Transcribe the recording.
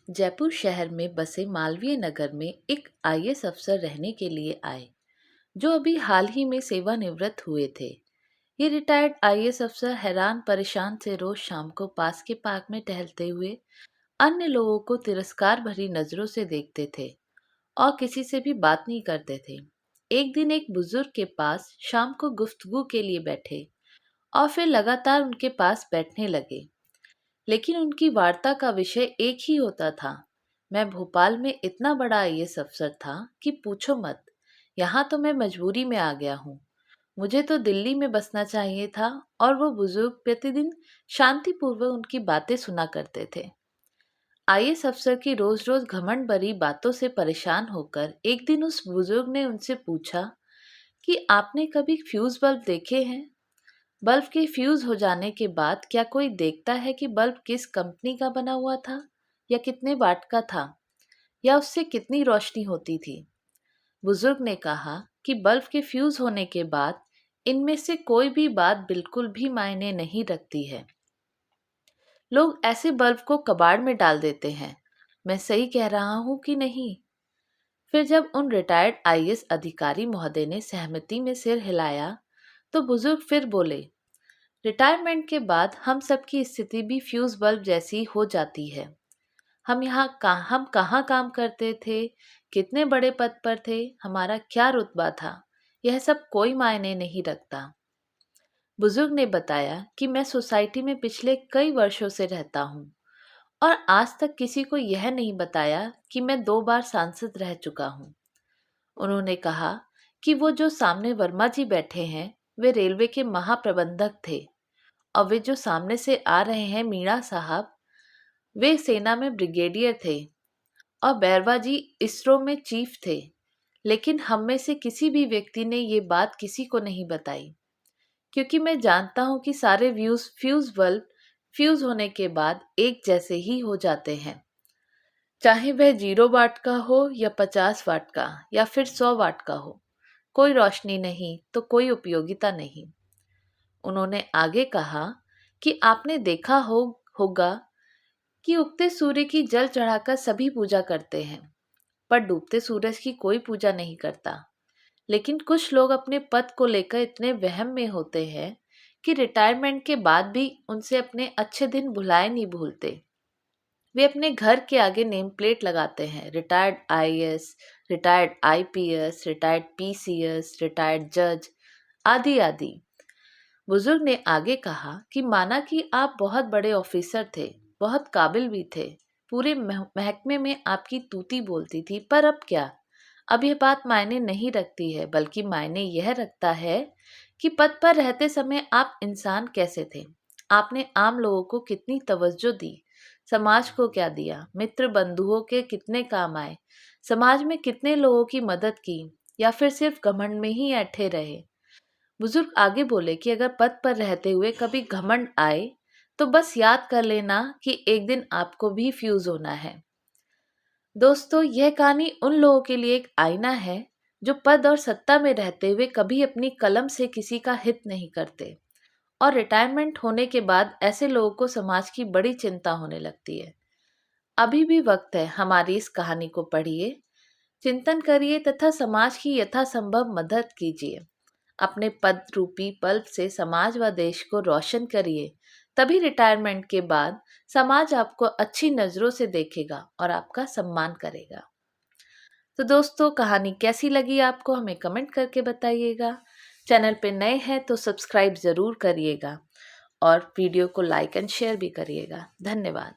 जयपुर शहर में बसे मालवीय नगर में एक आईएएस अफसर रहने के लिए आए, जो अभी हाल ही में सेवानिवृत्त हुए थे। ये रिटायर्ड आईएएस अफसर हैरान परेशान से रोज शाम को पास के पार्क में टहलते हुए अन्य लोगों को तिरस्कार भरी नजरों से देखते थे और किसी से भी बात नहीं करते थे। एक दिन एक बुजुर्ग के पास शाम को गुफ्तगू के लिए बैठे और फिर लगातार उनके पास बैठने लगे, लेकिन उनकी वार्ता का विषय एक ही होता था। मैं भोपाल में इतना बड़ा आईएएस अफसर था कि पूछो मत। यहाँ तो मैं मजबूरी में आ गया हूँ। मुझे तो दिल्ली में बसना चाहिए था। और वो बुजुर्ग प्रतिदिन शांतिपूर्वक उनकी बातें सुना करते थे। आईएएस अफसर की रोज रोज घमंड भरी बातों से परेशान होकर एक दिन उस बुजुर्ग ने उनसे पूछा कि आपने कभी फ्यूज बल्ब देखे हैं? बल्ब के फ्यूज हो जाने के बाद क्या कोई देखता है कि बल्ब किस कंपनी का बना हुआ था, या कितने वाट का था, या उससे कितनी रोशनी होती थी? बुजुर्ग ने कहा कि बल्ब के फ्यूज होने के बाद इनमें से कोई भी बात बिल्कुल भी मायने नहीं रखती है। लोग ऐसे बल्ब को कबाड़ में डाल देते हैं। मैं सही कह रहा हूं कि नहीं? फिर जब उन रिटायर्ड आईएएस अधिकारी महोदय ने सहमति में सिर हिलाया, तो बुजुर्ग फिर बोले, रिटायरमेंट के बाद हम सबकी स्थिति भी फ्यूज बल्ब जैसी हो जाती है। हम कहाँ काम करते थे, कितने बड़े पद पर थे, हमारा क्या रुतबा था, यह सब कोई मायने नहीं रखता। बुजुर्ग ने बताया कि मैं सोसाइटी में पिछले कई वर्षों से रहता हूँ और आज तक किसी को यह नहीं बताया कि मैं 2 बार सांसद रह चुका हूँ। उन्होंने कहा कि वो जो सामने वर्मा जी बैठे हैं, वे रेलवे के महाप्रबंधक थे, और वे जो सामने से आ रहे हैं मीणा साहब, वे सेना में ब्रिगेडियर थे, और बैरवा जी इसरो में चीफ थे। लेकिन हम में से किसी भी व्यक्ति ने ये बात किसी को नहीं बताई, क्योंकि मैं जानता हूं कि सारे फ्यूज बल्ब फ्यूज होने के बाद एक जैसे ही हो जाते हैं, चाहे वह 0 वाट का हो या 50 वाट का या फिर 100 वाट का हो। कोई रोशनी नहीं तो कोई उपयोगिता नहीं। उन्होंने आगे कहा कि आपने देखा होगा कि उगते सूर्य की जल चढ़ाकर सभी पूजा करते हैं, पर डूबते सूरज की कोई पूजा नहीं करता। लेकिन कुछ लोग अपने पद को लेकर इतने वहम में होते हैं कि रिटायरमेंट के बाद भी उनसे अपने अच्छे दिन भुलाए नहीं भूलते। वे अपने घर के आगे नेम प्लेट लगाते हैं, retired IAS, retired IPS, retired PCS, retired जज, आदि आदि। बुजुर्ग ने आगे कहा कि माना कि आप बहुत बड़े ऑफिसर थे, बहुत काबिल भी थे, पूरे महकमे में आपकी तूती बोलती थी, पर अब क्या? अब यह बात मायने नहीं रखती है, बल्कि मायने यह रखता है कि पद पर रहते समय आप इंसान कैसे थे। आपने आम लोगों को कितनी तवज्जो दी, समाज को क्या दिया, मित्र बंधुओं के कितने काम आए, समाज में कितने लोगों की मदद की, या फिर सिर्फ घमंड में ही ऐठे रहे। बुजुर्ग आगे बोले कि अगर पद पर रहते हुए कभी घमंड आए, तो बस याद कर लेना कि एक दिन आपको भी फ्यूज होना है। दोस्तों, यह कहानी उन लोगों के लिए एक आईना है जो पद और सत्ता में रहते हुए कभी अपनी कलम से किसी का हित नहीं करते, और रिटायरमेंट होने के बाद ऐसे लोगों को समाज की बड़ी चिंता होने लगती है। अभी भी वक्त है, हमारी इस कहानी को पढ़िए, चिंतन करिए तथा समाज की यथासंभव मदद कीजिए। अपने पद रूपी बल्ब से समाज व देश को रोशन करिए, तभी रिटायरमेंट के बाद समाज आपको अच्छी नजरों से देखेगा और आपका सम्मान करेगा। तो दोस्तों, कहानी कैसी लगी आपको हमें कमेंट करके बताइएगा। चैनल पे नए हैं तो सब्सक्राइब जरूर करिएगा और वीडियो को लाइक एंड शेयर भी करिएगा। धन्यवाद।